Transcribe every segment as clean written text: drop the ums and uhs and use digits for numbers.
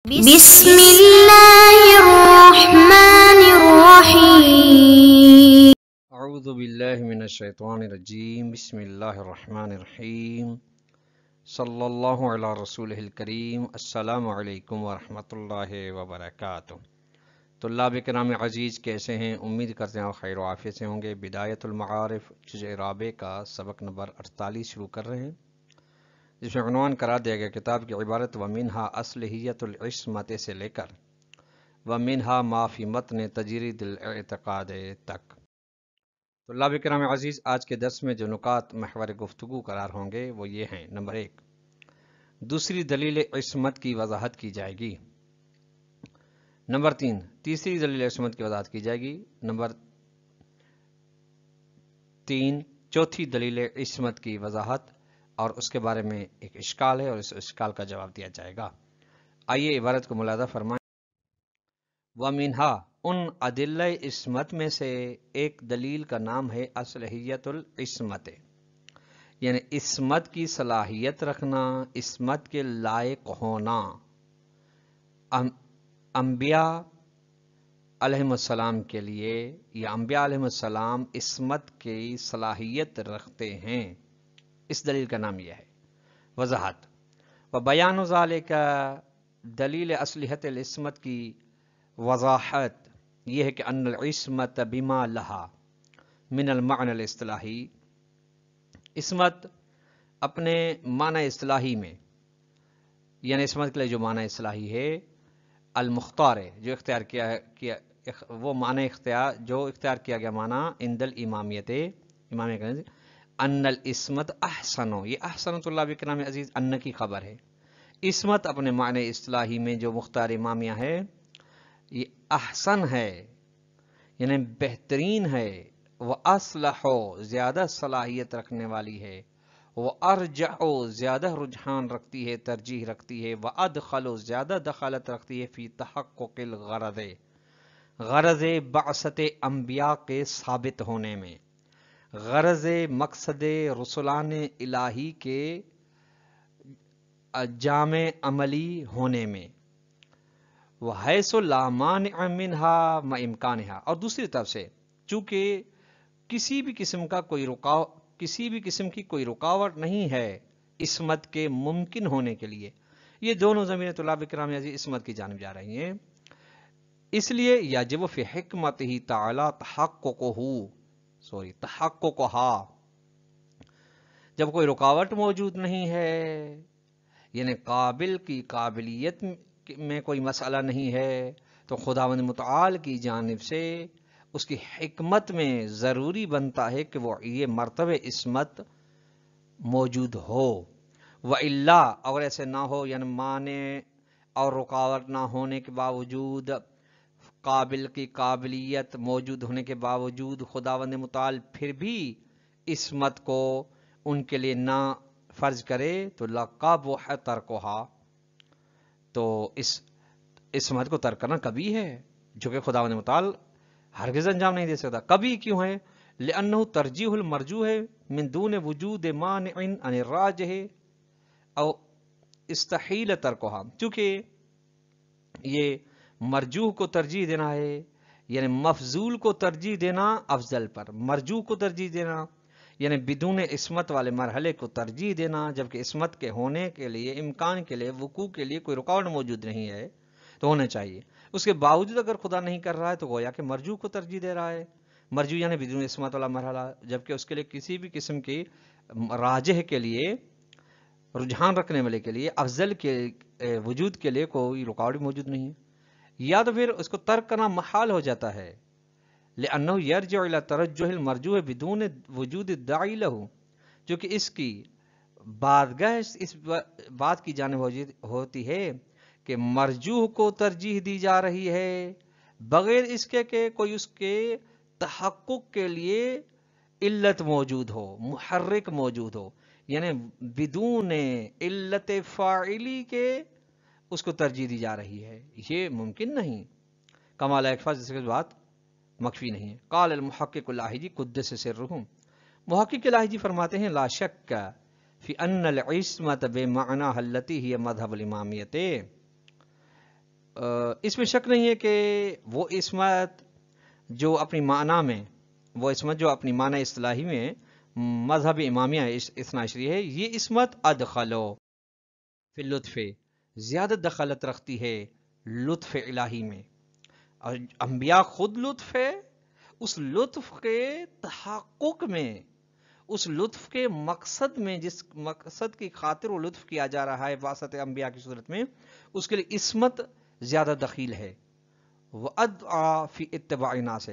بسم اللہ الرحمن الرحیم اعوذ باللہ من الشیطان الرجیم بسم اللہ الرحمن الرحیم صلی اللہ علی رسولہ الکریم السلام علیکم ورحمۃ اللہ وبرکاتہ۔ طلاب کرام عزیز کیسے ہیں؟ امید کرتے ہیں آپ خیر و عافیت سے ہوں گے۔ بدایت المعارف جزء رابع کا سبق نمبر 48 شروع کر رہے ہیں، جس میں عنوان قرار دیا گیا کتاب کی عبارت ومنہا اصلحیت العصمت سے لے کر ومنہا ما فی متن تجرید الاعتقاد تک۔ طلاب کرام عزیز، آج کے درس میں جو نکات محور گفتگو قرار ہوں گے وہ یہ ہیں۔ نمبر 1، دوسری دلیل عصمت کی وضاحت کی جائے گی۔ نمبر 3، تیسری دلیل عصمت کی وضاحت کی جائے گی۔ نمبر 3، چوتھی دلیل عصمت کی وضاحت اور اس کے بارے میں ایک اشکال ہے اور اس اشکال کا جواب دیا جائے گا۔ آئیے عبارت کو ملاحظہ فرمائیں۔ وَمِنْهَا، ان ادلہ عصمت میں سے ایک دلیل کا نام ہے اصلحیت العصمت، یعنی عصمت کی صلاحیت رکھنا، عصمت کے لائق ہونا۔ انبیاء علیہ السلام کے لیے یا انبیاء علیہ السلام عصمت کی صلاحیت رکھتے ہیں، اس دلیل کا نام یہ ہے۔ وضاحت وبیان ذالک، دلیل اصلیحت العصمت کی وضاحت یہ ہے کہ ان العصمت بما لہا من المعنى الاصطلاحی، عصمت اپنے معنی اصطلاحی میں، یعنی عصمت کے لیے جو معنی اصطلاحی ہے المختار ہے، جو اختیار کیا وہ معنی جو اختیار کیا گیا معنی عند الامامیت، امامیہ کہنے سے ان العصمت احسن، یہ احسن طلاب کرام عزیز ان کی خبر ہے۔ عصمت اپنے معنی اصطلاحی میں جو مختار امامیہ ہے یہ احسن ہے، یعنی بہترین ہے۔ وہ اصلح، زیادہ صلاحیت رکھنے والی ہے۔ وہ ارجح، زیادہ رجحان رکھتی ہے، ترجیح رکھتی ہے۔ وہ ادخل، زیادہ دخالت رکھتی ہے فی تحقق الغرض، غرض بعثت انبیاء کے ثابت ہونے میں، غرض مقصد رسولان الہی کے جامع عملی ہونے میں۔ وحیث لا مانع منہا ما امکانہا، اور دوسری طرف سے چونکہ کسی بھی قسم کی کوئی رکاوٹ نہیں ہے عصمت کے ممکن ہونے کے لیے۔ یہ دونوں ضمیر طلاب کرام عزیز عصمت کی جانب جا رہی ہیں، اس لیے یجب فی حکمتہ تعالی تحققہا، جب کوئی رکاوٹ موجود نہیں ہے، یعنی قابل کی قابلیت میں کوئی مسئلہ نہیں ہے، تو خداوند متعال کی جانب سے اس کی حکمت میں ضروری بنتا ہے کہ وہ یہ مرتبہ عصمت موجود ہو۔ وَإِلَّا، اور ایسے نہ ہو، یعنی مانع اور رکاوٹ نہ ہونے کے باوجود، قابل کی قابلیت موجود ہونے کے باوجود خداوند متعال پھر بھی عصمت کو ان کے لیے نہ فرض کرے تو لَقَبُحَ تَرْکُہَا، تو اس عصمت کو ترک کرنا کبھی ہے، جو کہ خداوند متعال ہرگز انجام نہیں دے سکتا۔ کبھی کیوں ہے؟ لأنہ ترجیح المرجوح من دون وجود مانع عن الراجح او استحیل ترکہا، چونکہ یہ مرجوح کو ترجیح دینا ہے، یعنی مفضول کو ترجیح دینا افضل پر، مرجوح کو ترجیح دینا یعنی بدون عصمت والے مرحلے کو ترجیح دینا، جبکہ عصمت کے ہونے کے لیے، امکان کے لیے، وقوع کے لیے کوئی رکاوٹ موجود نہیں ہے تو ہونا چاہیے۔ اس کے باوجود اگر خدا نہیں کر رہا ہے تو گویا کہ مرجوح کو ترجیح دے رہا ہے، مرجوح یعنی بدون عصمت والا مرحلہ، جبکہ اس کے لیے کسی بھی قسم کی راجح کے لیے، رجحان رکھنے والے کے لیے، افضل کے وجود کے لیے کوئی رکاوٹ موجود نہیں ہے، یا تو پھر اس کو ترک کرنا محال ہو جاتا ہے۔ لأنه يرجع إلى ترجح المرجوح بدون وجود الداعی له، جو کہ اس کی بارگاہ اس بات کی جانب ہوتی ہے کہ مرجوح کو ترجیح دی جا رہی ہے بغیر اس کے کہ کوئی اس کے تحقق کے لیے علت موجود ہو، محرک موجود ہو، یعنی بدون علت فاعلی کے اس کو ترجیح دی جا رہی ہے، یہ ممکن نہیں۔ کمال اکفاظ اس کے بات مخفی نہیں ہے۔ قال المحقق اللاہجی قدس سرہ، محقق اللاہجی فرماتے ہیں لا شک فی ان العصمت بمعنی التی ہی مذہب الامامیت، اس میں شک نہیں ہے کہ وہ عصمت جو اپنی معنی اصطلاحی میں مذہب امامیہ اثنا عشری ہے، یہ عصمت ادخلو فی لطف زیادہ دخلت رکھتی ہے لطف الہی میں، اور انبیاء خود لطف ہے، اس لطف کے تحقق میں، اس لطف کے مقصد میں، جس مقصد کی خاطر وہ لطف کیا جا رہا ہے واسطہ انبیاء کی صورت میں، اس کے لیے عصمت زیادہ دخیل ہے۔ وَأَدْعَى فی اتباع الناس،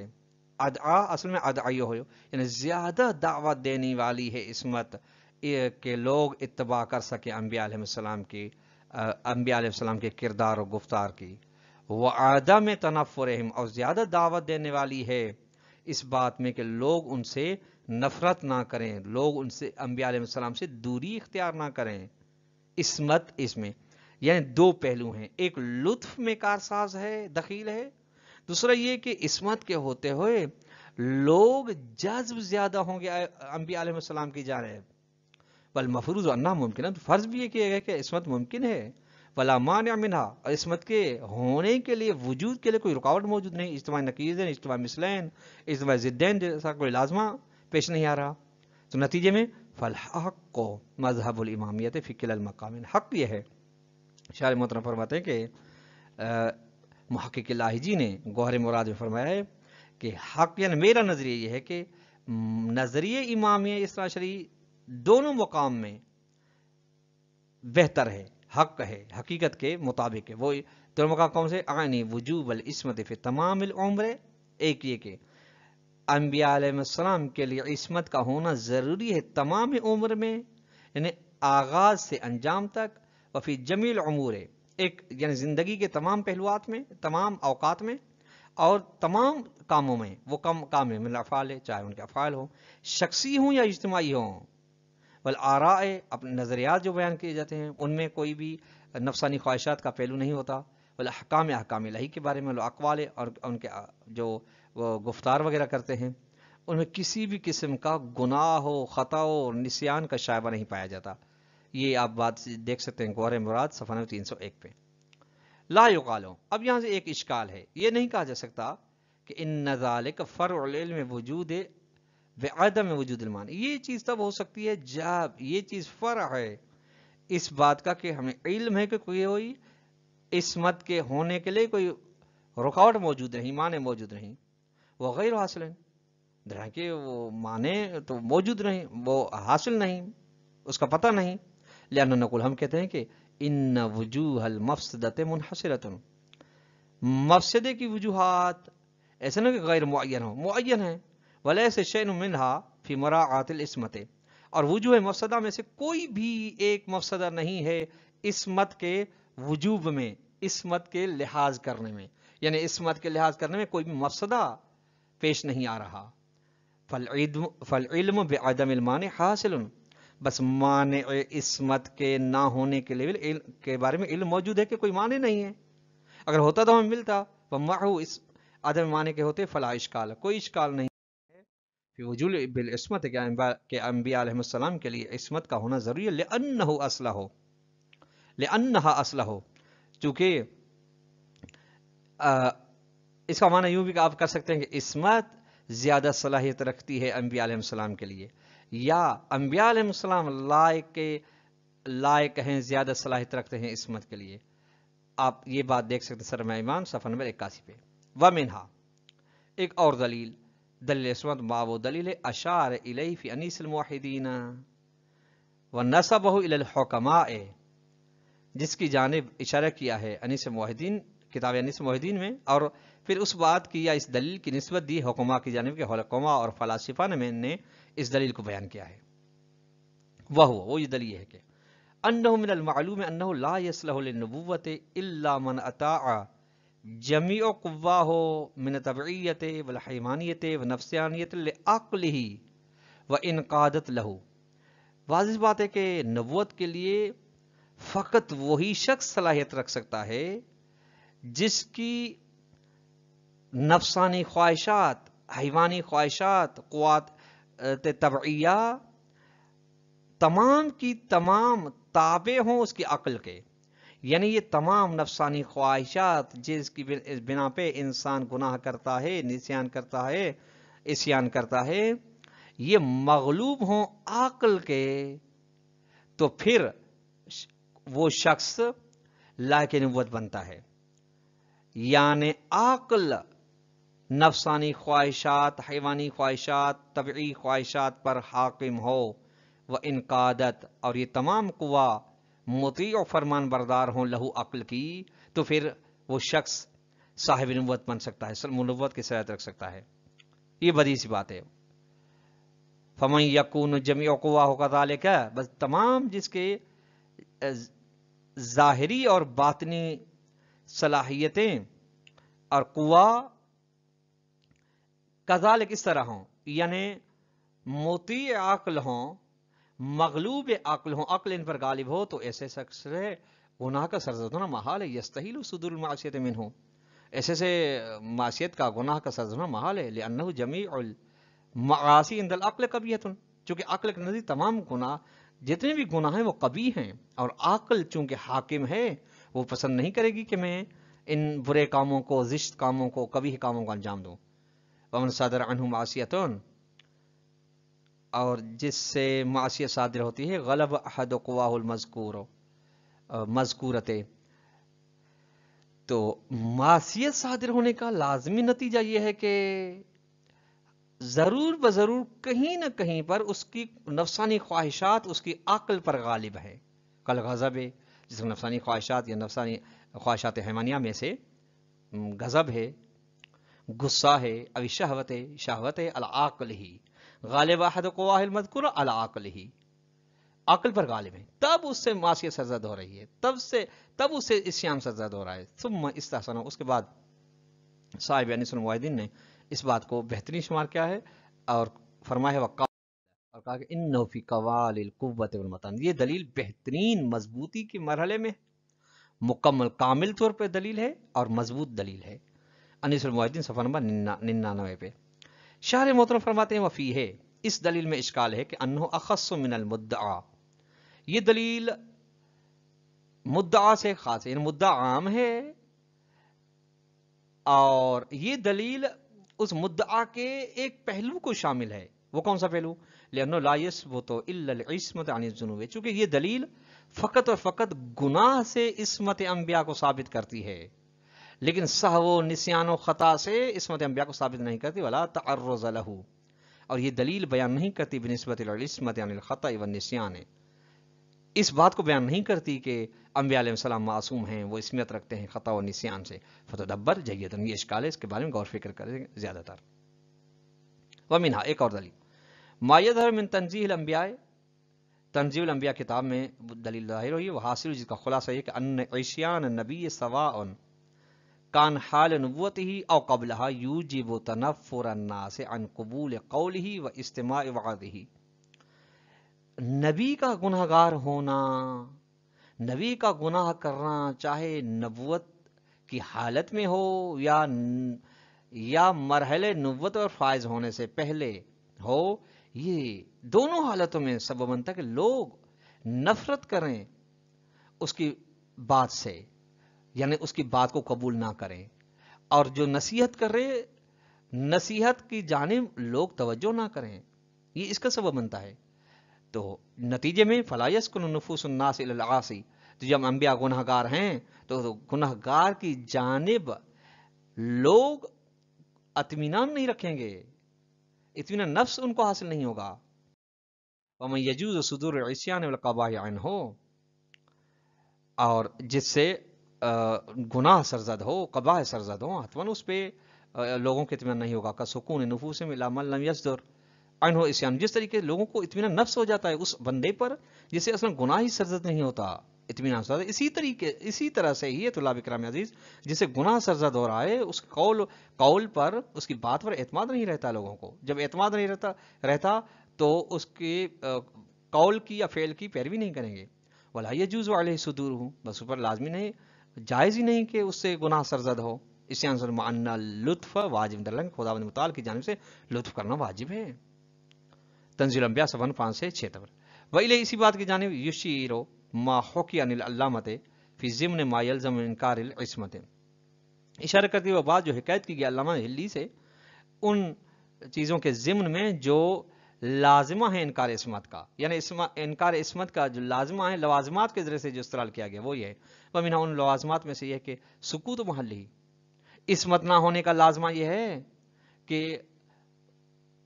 ادعا اصل میں ادعی ہو، یعنی زیادہ دعوت دینے والی ہے عصمت کہ لوگ اتباع کر سکیں انبیاء علیہ السلام کے کردار و گفتار کی۔ وَعَدَمِ تَنَفُّرِهِمْ، اور زیادہ دعوت دینے والی ہے اس بات میں کہ لوگ ان سے نفرت نہ کریں، لوگ ان سے انبیاء علیہ السلام سے دوری اختیار نہ کریں۔ عصمت اس میں یعنی دو پہلو ہیں، ایک لطف میں کارساز ہے، دخیل ہے، دوسرا یہ کہ عصمت کے ہوتے ہوئے لوگ جذب زیادہ ہوں گے انبیاء علیہ السلام کی جانب۔ والمفروض انہا ممکن ہے، فرض بھی یہ کیا گیا کہ عصمت ممکن ہے۔ ولا مانع منہا، اور عصمت کے ہونے کے لیے، وجود کے لیے کوئی رکاوٹ موجود نہیں، اجتماع نقیضین، اجتماع مثلین، اجتماع ضدین جیسا کوئی لازمہ پیش نہیں آ رہا۔ تو نتیجے میں فالحق مذہب الامامیت فی کلا المقامین، حق یہ ہے، شاعر محترم فرماتے ہیں کہ محقق لاہجی نے گوہر مراد میں فرمایا ہے کہ حق یعنی میرا نظریہ یہ ہے کہ نظریہ امامیہ اثنا عشری دونوں مقام میں بہتر ہے، حق ہے، حقیقت کے مطابق ہے۔ وہ دونوں مقام کون سے؟ اعنی وجوب العصمت فی تمام العمر، ایک یہ کہ انبیاء علیہ السلام کے لیے عصمت کا ہونا ضروری ہے تمام عمر میں، یعنی آغاز سے انجام تک، وفی جمیع الامور، ایک یعنی زندگی کے تمام پہلوات میں، تمام اوقات میں، اور تمام کاموں میں، وہ کام میں من افعال ہے، چاہے ان کے افعال ہوں، شخصی ہوں یا اجتماعی ہوں، والآراء، اپنے نظریات جو بیان کیے جاتے ہیں ان میں کوئی بھی نفسانی خواہشات کا پہلو نہیں ہوتا، والاحکام، احکام الہی کے بارے میں، الاقوال، اور ان کے جو وہ گفتار وغیرہ کرتے ہیں ان میں کسی بھی قسم کا گناہ ہو، خطا ہو، نسیان کا شائبہ نہیں پایا جاتا۔ یہ آپ بات دیکھ سکتے ہیں گوہر مراد صفحہ نمبر 301 پہ۔ لا یقالو، اب یہاں سے ایک اشکال ہے، یہ نہیں کہا جا سکتا کہ ان ذالک فرع العلم وجود بعدم وجود المعنی، یہ چیز تب ہو سکتی ہے جب یہ چیز فرع ہے اس بات کا کہ ہمیں علم ہے کہ کوئی عصمت کے ہونے کے لیے کوئی رکاوٹ موجود نہیں، معنی موجود نہیں، وہ غیر حاصل ہے، درہ کہ وہ معنی تو موجود نہیں، وہ حاصل نہیں، اس کا پتہ نہیں، لأن نقول، ہم کہتے ہیں کہ ان وجوہ المفسدۃ منحصرۃ، مفسدے کی وجوہات ایسا نہیں کہ غیر معین ہو، معین ہے، ولیس شیء منہا فی مراعات العصمت، اور وجوہ مفسدہ میں سے کوئی بھی ایک مفسدہ نہیں ہے عصمت کے وجوب میں، عصمت کے لحاظ کرنے میں، یعنی عصمت کے لحاظ کرنے میں کوئی بھی مفسدہ پیش نہیں آ رہا۔ فالعلم بعدم المانع حاصل، بس مانع عصمت کے نہ ہونے کے لیے کے بارے میں علم موجود ہے کہ کوئی مانع نہیں ہے، اگر ہوتا تو ہمیں ملتا، ومعه اس عدم معنی کے ہوتے فلا اشکال، کوئی اشکال نہیں فی وجود بالعصمت، کہ انبیاء علیہ السلام کے لیے عصمت کا ہونا ضروری ہے، لأنہ اصلہ، لأنہا اصلہ، چونکہ اس کا معنی یوں بھی کہ آپ کر سکتے ہیں کہ عصمت زیادہ صلاحیت رکھتی ہے انبیاء علیہ السلام کے لیے، یا انبیاء علیہ السلام لائق ہیں، زیادہ صلاحیت رکھتے ہیں عصمت کے لیے۔ آپ یہ بات دیکھ سکتے ہیں سرمایہ ایمان صفحہ نمبر 81 پہ۔ ومنہا، ایک اور دلیل عصمت وہ دلیل اشار الیہ فی انیس الموحدین ونسبہ الی الحکماء، جس کی جانب اشارہ کیا ہے انیس موحدین، کتاب انیس موحدین میں، اور پھر اس بات کی یا اس دلیل کی نسبت دی حکماء کی جانب کے، حکماء اور فلاسفہ نے اس دلیل کو بیان کیا ہے۔ وہ یہ دلیل ہے کہ انہ من المعلوم انہ لا یصلح للنبوۃ الا من اطاع جمیع قواہ من طبعیت والحیوانیت ونفسیانیت لعقلہ وانقادت لہ، واضح بات ہے کہ نبوت کے لیے فقط وہی شخص صلاحیت رکھ سکتا ہے جس کی نفسانی خواہشات، حیوانی خواہشات، قوات طبعیہ تمام کی تمام تابع ہوں اس کی عقل کے، یعنی یہ تمام نفسانی خواہشات جس کی بنا پہ انسان گناہ کرتا ہے، نسیان کرتا ہے، عصیان کرتا ہے، یہ مغلوب ہوں عقل کے، تو پھر وہ شخص لائق نبوت بنتا ہے. یعنی عقل نفسانی خواہشات، حیوانی خواہشات، طبعی خواہشات پر حاکم ہو وہ انقادت، اور یہ تمام قوا مطیع و فرمان بردار ہوں لہو عقل کی، تو پھر وہ شخص صاحب نبوت بن سکتا ہے، نبوت کی صلاحیت رکھ سکتا ہے. یہ بڑی سی بات ہے. فمن یکون جمیع قواہ کذالک، بس تمام جس کے ظاہری اور باطنی صلاحیتیں اور قوا کذالک اس طرح ہوں، یعنی مطیع عقل ہوں، مغلوب عقل ہوں، عقل ان پر غالب ہو، تو ایسے شخص سے گناہ کا سرزد ہونا محال ہے. یستحیل صدور المعصیت منہ، ایسے سے معصیت کا، گناہ کا سرزد ہونا محال ہے. لأنہ جمیع المعاصی عند العقل قبیحۃ، چونکہ عقل کے نزدیک تمام گناہ، جتنے بھی گناہ ہیں وہ قبیح ہیں، اور عقل چونکہ حاکم ہے وہ پسند نہیں کرے گی کہ میں ان برے کاموں کو، زشت کاموں کو، قبیح کاموں کو انجام دوں. ومن صادر عنہ معصیۃ، اور جس سے معصیت صادر ہوتی ہے، غلب احد قواہ المذکور مذکورتے، تو معصیت صادر ہونے کا لازمی نتیجہ یہ ہے کہ ضرور بضرور کہیں نہ کہیں پر اس کی نفسانی خواہشات اس کی عقل پر غالب ہے. کل غضب ہے، جس میں نفسانی خواہشات یا نفسانی خواہشات حیوانیہ میں سے غضب ہے، غصہ ہے، ابھی شہوت ہے، شہوت ہے العقل ہی، غالب احد قواہ المذکور العقل ہی، عقل پر غالب ہے، تب اس سے معصیت سرزد ہو رہی ہے، تب اس سے عصیان سرزد ہو رہا ہے. ثم استحسن، اس کے بعد صاحب انیس الموحدین نے اس بات کو بہترین شمار کیا ہے اور فرمایا اور کہا کہ انہ فی قوال القوت والمتان، یہ دلیل بہترین مضبوطی کے مرحلے میں مکمل کامل طور پہ دلیل ہے اور مضبوط دلیل ہے. انیس الموحدین صفحہ نمبر 99 پہ شارح محترم فرماتے ہیں وفی ہے، اس دلیل میں اشکال ہے کہ انہ اخص من المدعا، یہ دلیل مدعا سے خاص ہے، یعنی مدعا عام ہے، اور یہ دلیل اس مدعا کے ایک پہلو کو شامل ہے. وہ کون سا پہلو؟ لأنه لا يثبت الا العصمت عن الذنوب، چونکہ یہ دلیل فقط اور فقط گناہ سے عصمت انبیاء کو ثابت کرتی ہے، لیکن سہو نسیان و خطا سے عصمت انبیاء کو ثابت نہیں کرتی. ولا تعرض له، اور یہ دلیل بیان نہیں کرتی بنسبت العصمت عن الخطا والنسیان، اس بات کو بیان نہیں کرتی کہ انبیاء علیہ السلام معصوم ہیں، وہ عصمت رکھتے ہیں خطا و نسیان سے. فتدبر جیداً، یہ اشکال ہے، اس کے بارے میں غور فکر کریں زیادہ تر. ومنہا، ایک اور دلیل، ما یظہر من تنزیہ الانبیاء، تنزیہ الانبیاء کتاب میں دلیل ظاہر ہوئی، وہ حاصل، جس کا خلاصہ یہ کہ ان عصیان النبی سواء کان حال نبوته او قبلها یوجب تنفر الناس عن قبول قوله و استماع وعظه. نبی کا گناہگار ہونا، نبی کا گناہ کرنا، چاہے نبوت کی حالت میں ہو یا مرحلے نبوت اور فائز ہونے سے پہلے ہو، یہ دونوں حالتوں میں سبب بنتا ہے کہ لوگ نفرت کریں اس کی بات سے، یعنی اس کی بات کو قبول نہ کریں، اور جو نصیحت کر رہے نصیحت کی جانب لوگ توجہ نہ کریں، یہ اس کا سبب بنتا ہے. تو نتیجے میں فلا یسکن نفوس الناس الی العاصی، تو جب انبیاء گناہ گار ہیں تو گناہ گار کی جانب لوگ اطمینان نہیں رکھیں گے، اطمینان نفس ان کو حاصل نہیں ہوگا. ومن یجوز صدور العصیان والقباح عنہ، اور جس سے گناہ سرزد ہو، قباح سرزد ہو، حتماً اس پہ لوگوں کو اطمینان نہیں ہوگا. کا سکون نفوسہم الی من لم یصدر عنہ عصیان، جس طریقے لوگوں کو اطمینان نفس ہو جاتا ہے اس بندے پر جسے اصلا گناہ ہی سرزد نہیں ہوتا، اطمینان سرزد. اسی طرح سے ہی طلاب کرام عزیز، جسے گناہ سرزد ہو رہا ہے اس قول پر، اس کی بات پر اعتماد نہیں رہتا لوگوں کو. جب اعتماد نہیں رہتا تو اس کے قول کی یا فعل کی پیروی نہیں کریں گے. ولا یجوز علیہ صدورہ، بس اوپر لازمی نہیں، جائز ہی نہیں کہ اس سے گناہ سرزد ہو. عصیان سے معنی لطف واجب درلنگ، خداوند متعال کی جانب سے لطف کرنا واجب ہے. تنزیل انبیاء صفحہ 5 سے 6 تک. ویلے اسی بات کی جانب یشیرو ما حکی عن العلامت فی ضمن ما یلزم انکار العصمت، اشارہ کرتی ہوئے بات جو حکایت کی گئی علامہ ہلی سے ان چیزوں کے ضمن میں جو لازمہ ہے انکار عصمت کا، یعنی انکار عصمت کا جو لازمہ ہے لوازمات کے ذریعے سے جو استعمال کیا گیا وہ یہ ہے، ومنہا ان لوازمات میں سے یہ کہ سکوت محلی، عصمت نہ ہونے کا لازمہ یہ ہے کہ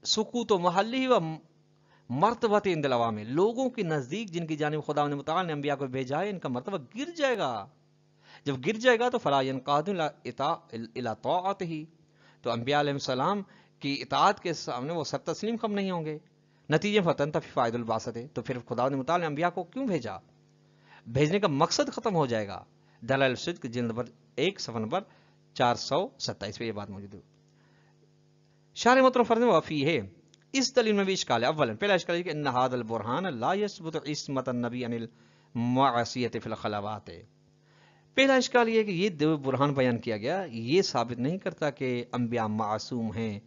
سکوت و محلی و مرتبت عند العوام، لوگوں کے نزدیک جن کی جانب خدا متعال نے انبیاء کو بھیجا ہے ان کا مرتبہ گر جائے گا، جب گر جائے گا تو فلا ينقاد الی طاعتہ، تو انبیاء علیہ السلام کی اطاعت کے سامنے وہ سر تسلیم کم نہیں ہوں گے، نتیجے فتنتفی فائد الباسط ہے، تو پھر خدا متعال نے انبیاء کو کیوں بھیجا، بھیجنے کا مقصد ختم ہو جائے گا۔ دلائل الصدق جلد نمبر 1 صفحہ نمبر 427 پہ یہ بات موجود ہے۔ شارح محترم فرماتے ہیں وفی ہے، اس دلیل میں بھی اشکال ہے۔ اولا پہلا اشکال ہے کہ ان ھذا البرہان لا یثبت عصمت النبی عن المعصیۃ فی الخلوات، پہلا اشکال یہ ہے کہ یہ دو برہان بیان کیا گیا یہ ثابت نہیں کرتا کہ انبیاء معصوم ہیں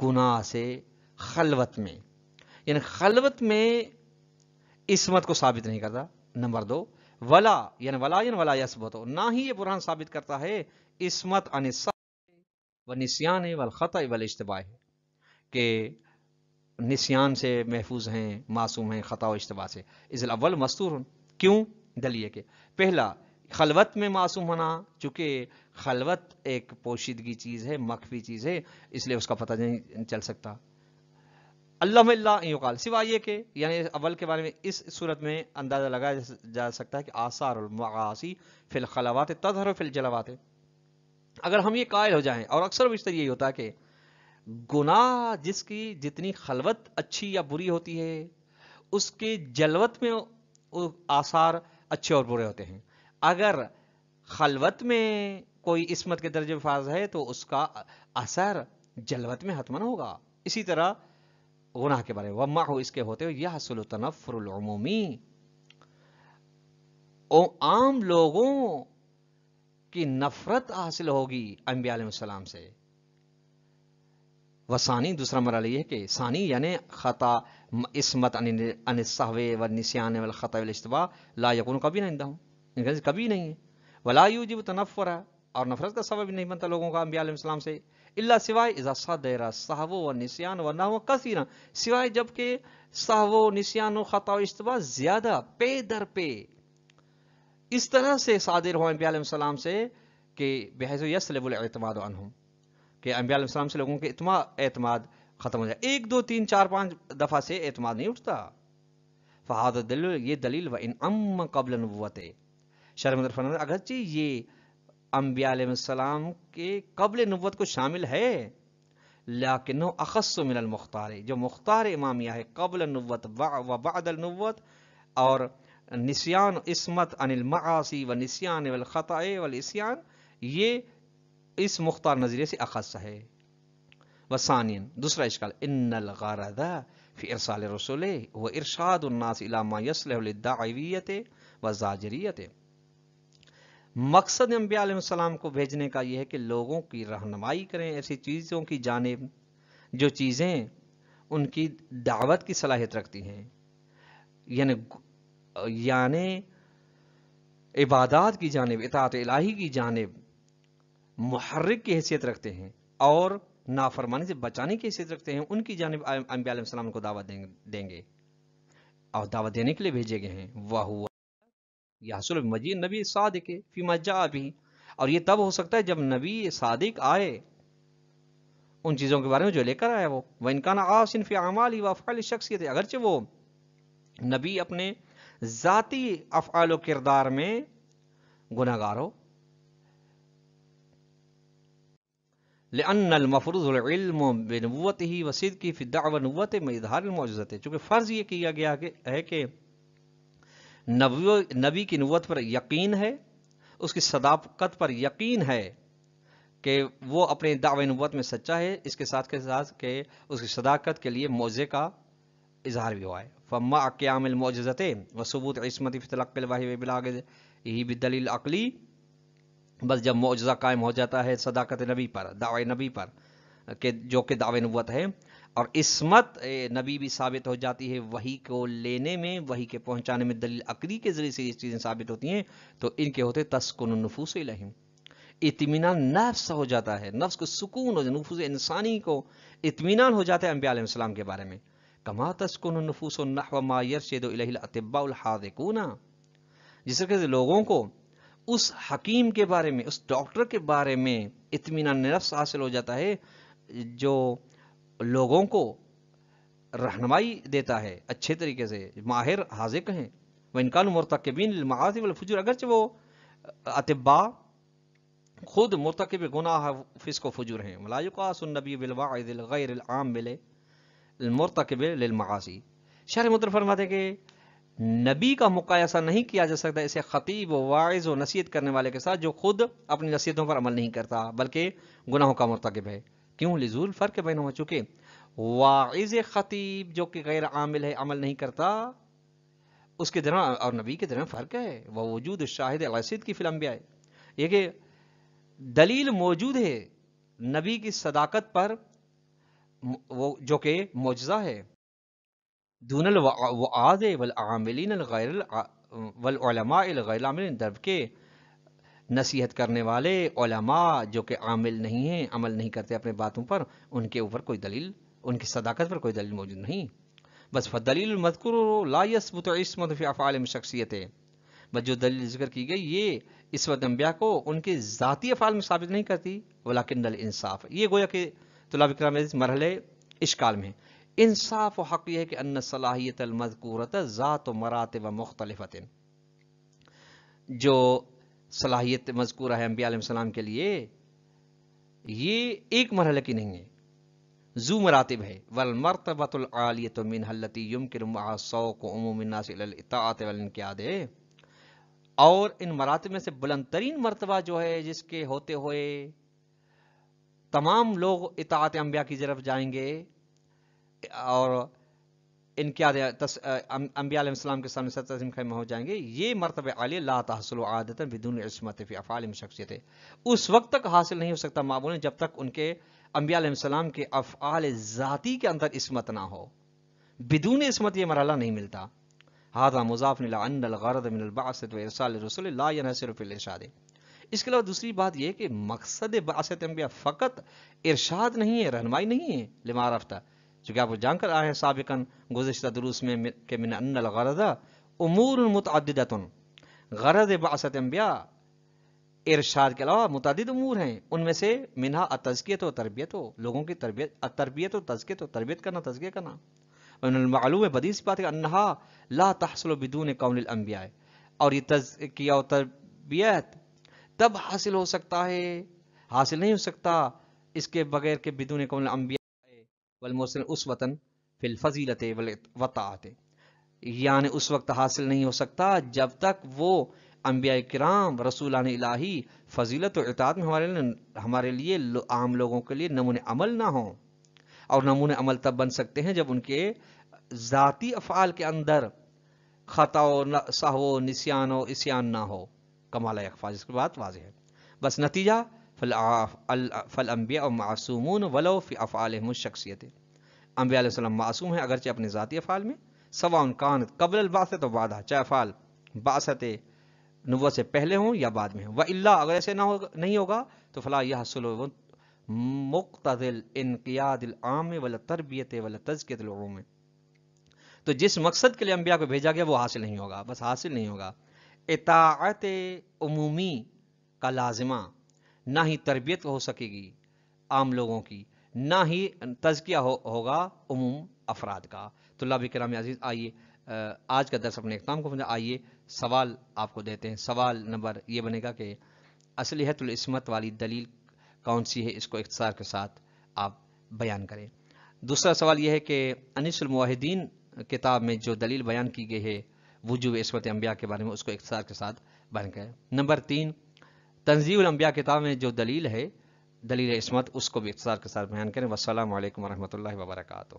گناہ سے خلوت میں، یعنی خلوت میں عصمت کو ثابت نہیں کرتا۔ نمبر 2 ولا یثبت، نہ ہی یہ برہان ثابت کرتا ہے عصمت عن السہو والنسیان والخطأ والاشتباہ، کہ نسیان سے محفوظ ہیں، معصوم ہیں خطا و اشتباہ سے۔ اذ الاول مستور، کیوں؟ دلیل ہے کہ پہلا خلوت میں معصوم ہونا، چونکہ خلوت ایک پوشیدگی چیز ہے، مخفی چیز ہے، اس لیے اس کا پتہ نہیں چل سکتا۔ اللہ اللہ یقال، سوائے یہ کہ یعنی اول کے بارے میں اس صورت میں اندازہ لگایا جا سکتا ہے کہ آثار المعاصی فی الخلوات تظہر فی الجلوات، اگر ہم یہ قائل ہو جائیں، اور اکثر بیشتر یہی ہوتا ہے کہ گناہ جس کی جتنی خلوت اچھی یا بری ہوتی ہے اس کے جلوت میں آثار اچھے اور برے ہوتے ہیں، اگر خلوت میں کوئی عصمت کے درجے فاز ہے تو اس کا اثر جلوت میں حتماً ہوگا۔ اسی طرح گناہ کے بارے میں وَمَعْهُ، اس کے ہوتے ہوئے يَحْصُلُ تَنَفُّرُ الْعُمُومِ، عام لوگوں کی نفرت حاصل ہوگی انبیاء علیہ السلام سے۔ وثانی، دوسرا مرحلہ یہ ہے کہ ثانی یعنی خطا عصمت عن السہو والنسیان والخطا والاشتباہ لا یکون کبھی نہیں عندہم، کبھی نہیں ہے، ولا یوجب تنفر، اور نفرت کا سبب نہیں بنتا لوگوں کا انبیاء علیہ السلام سے، الا سوائے اذا صدر السہو والنسیان والنحو کثیرا، سوائے جب کہ سہو، نسیان و خطا و اشتباہ زیادہ پے در پے اس طرح سے صادر ہو انبیاء علیہ السلام سے کہ بحیث یسلب الاعتماد عنہم، کہ انبیاء علیہ السلام سے لوگوں کے اعتماد ختم ہو جائے، 1 2 3 4 5 دفعہ سے اعتماد نہیں اٹھتا۔ فہذا دلیل، یہ دلیل وان ام قبل نبوت، شرح مدر فرماتے ہیں اگرچہ یہ انبیاء علیہ السلام کے قبل نبوت کو شامل ہے، لیکنہ اخص من المختار، جو مختار امامیہ ہے قبل النبوت و بعد النبوت، اور نسیان عصمت عن المعاصی و نسیان والخطا والعصیان، یہ اس مختار نظریے سے اخص ہے۔ وثانیا، دوسرا اشکال ان الغرض فی ارسال الرسول و ارشاد الناس الی ما یصلح للدعویۃ والزاجریۃ، مقصد انبیاء علیہ السلام کو بھیجنے کا یہ ہے کہ لوگوں کی رہنمائی کریں ایسی چیزوں کی جانب جو چیزیں ان کی دعوت کی صلاحیت رکھتی ہیں، یعنی عبادات کی جانب، اطاعت الہی کی جانب محرک کی حیثیت رکھتے ہیں، اور نافرمانی سے بچانے کی حیثیت رکھتے ہیں، ان کی جانب انبیاء علیہ السلام کو دعوت دیں گے اور دعوت دینے کے لیے بھیجے گئے ہیں۔ وَهُوَ یحصل بمجیء النبی صادق فیما جاء به، اور یہ تب ہو سکتا ہے جب نبی صادق آئے ان چیزوں کے بارے میں جو لے کر آیا وہ، وَإِنْ كَانَ عَاصٍ فِي أَعْمَالِهِ وَأَفْعَالِ الشَّخْصِيَّةِ، اگرچہ وہ نبی اپنے ذاتی افعال و کردار میں گناہگار ہو، لأن المفروض العلم بنبوته وصدقه في الدعوة نبوته میں اظہار المعجزات، چونکہ فرض یہ کیا گیا ہے کہ نبی کی نبوت پر یقین ہے، اس کی صداقت پر یقین ہے کہ وہ اپنے دعوی نبوت میں سچا ہے، اس کے ساتھ کہ اس کی صداقت کے لیے معجزے کا اظہار بھی ہوا ہے۔ فما قیام المعجزات وثبوت عصمت فی تلقی الوحی وبلاغہ بالدلیل العقلی، بس جب معجزہ قائم ہو جاتا ہے صداقت نبی پر، دعوی نبی پر، کہ جو کہ دعوے نبوت ہے، اور عصمت نبی بھی ثابت ہو جاتی ہے وحی کو لینے میں، وحی کے پہنچانے میں دلیل عقلی کے ذریعے سے یہ چیزیں ثابت ہوتی ہیں، تو ان کے ہوتے تسکن النفوس الیہم، اطمینان نفس ہو جاتا ہے، نفس کو سکون ہو جاتا ہے، نفوس انسانی کو اطمینان ہو جاتا ہے انبیاء علیہ السلام کے بارے میں. کما تسکن النفوس نحو ما یرشد الیہ الاطباء الحاذقون، جس طرح سے لوگوں کو اس حکیم کے بارے میں، اس ڈاکٹر کے بارے میں اطمینان نفس حاصل ہو جاتا ہے جو لوگوں کو رہنمائی دیتا ہے اچھے طریقے سے، ماہر حاذق ہیں. وَإِنْ كَانُوا مُرْتَكِبِينَ لِلْمَعَاصِي وَالْفُجُورِ، اگرچہ وہ اطباء خود مرتکب گناہ فسق و فجور ہیں. وَلَا يُقَاسُ النَّبِيُّ بِالْوَاعِظِ الْغَيْرِ الْعَامِلِ المرتکب للمعاصی. شرح مطلب فرماتے ہیں کہ نبی کا مقایسہ نہیں کیا جا سکتا اسے خطیب و واعظ و نصیحت کرنے والے کے ساتھ جو خود اپنی نصیحتوں پر عمل نہیں کرتا بلکہ گناہوں کا مرتکب ہے. کیوں؟ لزول فرق بینہما، چونکہ واعظ خطیب جو کہ غیر عامل ہے، عمل نہیں کرتا، اس کے درمیان اور نبی کے درمیان فرق ہے. وہ وجود الشاہد علی صدق فی الانبیاء، یہ کہ دلیل موجود ہے نبی کی صداقت پر، وہ جو کہ معجزہ ہے. دون الوعاظ والعاملین الغیر والعلماء الغیر عاملین، جبکہ نصیحت کرنے والے علماء جو کہ عامل نہیں ہیں، عمل نہیں کرتے اپنے باتوں پر، ان کے اوپر کوئی دلیل، ان کی صداقت پر کوئی دلیل موجود نہیں. بس فالدلیل المذکور لا یثبت عصمت فی افعال شخصیت، بس جو دلیل ذکر کی گئی یہ عصمت انبیاء کو ان کے ذاتی افعال میں ثابت نہیں کرتی، ولیکن الانصاف، یہ گویا کہ طلاب کرام اس مرحلے اشکال میں انصاف و حق یہ ہے کہ ان صلاحیت المذکورۃ ذات و مراتب مختلفۃ، جو صلاحیت مذکورہ ہے انبیاء علیہ السلام کے لیے یہ ایک مرحلے کی نہیں ہے، ذو مراتب ہے. والمرتبۃ العالیۃ منها التي يمكن معها سوق عموم الناس الى الاطاعۃ والانقیاد، اور ان مراتب میں سے بلند ترین مرتبہ جو ہے جس کے ہوتے ہوئے تمام لوگ اطاعت انبیاء کی طرف جائیں گے اور انقیاد انبیاء علیہ السلام کے سامنے سر تسلیم خیمہ ہو جائیں گے، یہ مرتبہ عالیہ لا تحصل عادۃ بدون عصمت فی افعال شخصیت، اس وقت تک حاصل نہیں ہو سکتا معمولاً جب تک ان کے انبیاء علیہ السلام کے افعال ذاتی کے اندر عصمت نہ ہو. بدون عصمت یہ مرحلہ نہیں ملتا. هذا مضاف الى ان الغرض من البعثۃ وارسال الرسل لا ينحصر في الارشاد. اس کے علاوہ دوسری بات یہ کہ مقصد بعثت انبیاء فقط ارشاد نہیں ہے، رہنمائی نہیں ہے، لما عرفت، چونکہ آپ جان کر آئے ہیں سابقاً گزشتہ دروس میں کہ من ان الغرض امور متعددۃ، غرض بعثت انبیاء ارشاد کے علاوہ متعدد امور ہیں، ان میں سے منہا التزکیۃ و تربیت، ہو لوگوں کی تربیت، التربیت و تزکیۃ و تربیت کرنا، تزکیہ کرنا. ومن المعلوم ہے بدیہی سی بات ہے کہ انہا لا تحصل بدون کون الانبیاء، اور یہ تزکیہ و تربیت تب حاصل ہو سکتا ہے، حاصل نہیں ہو سکتا اس کے بغیر کہ بدون کون الانبیاء والمرسلین اسوۃ فی الفضیلۃ والطاعۃ، یعنی اس وقت حاصل نہیں ہو سکتا جب تک وہ انبیاء کرام رسولان الہی فضیلت و اطاعت میں ہمارے لیے عام لوگوں کے لیے نمونے عمل نہ ہوں. اور نمونے عمل تب بن سکتے ہیں جب ان کے ذاتی افعال کے اندر خطا و سہو و نسیان و عصیان نہ ہو، کمال یکفا، جس کی بات واضح ہے. بس نتیجہ فالانبیاء معصومون ولو فی افعالہم الشخصیۃ، انبیاء علیہ السلام معصوم ہیں اگرچہ اپنے ذاتی افعال میں، سواء کانت قبل البعثۃ و بعدها، چاہے افعال بعثت نبوت سے پہلے ہوں یا بعد میں ہوں. والا اگر ایسے نہیں ہوگا تو فلا یحصل مقتضی الانقیاد العام والتربیت والتزکیۃ العموم، تو جس مقصد کے لیے انبیاء کو بھیجا گیا وہ حاصل نہیں ہوگا، بس حاصل نہیں ہوگا. اطاعت عمومی کا لازمہ، نہ ہی تربیت ہو سکے گی عام لوگوں کی، نہ ہی تزکیہ ہوگا عموم افراد کا. طلاب کرام عزیز، آئیے آج کا درس اپنے اختتام کو آئیے سوال آپ کو دیتے ہیں. سوال نمبر یہ بنے گا کہ اصلیحت العصمت والی دلیل کون سی ہے، اس کو اختصار کے ساتھ آپ بیان کریں. دوسرا سوال یہ ہے کہ انیس الموحدین کتاب میں جو دلیل بیان کی گئی ہے وجوب عصمت انبیاء کے بارے میں، اس کو اختصار کے ساتھ بیان کریں. نمبر 3 تنزیہ الانبیاء کتاب میں جو دلیل ہے دلیل عصمت، اس کو بھی اختصار کے ساتھ بیان کریں. والسلام علیکم ورحمۃ اللہ وبرکاتہ.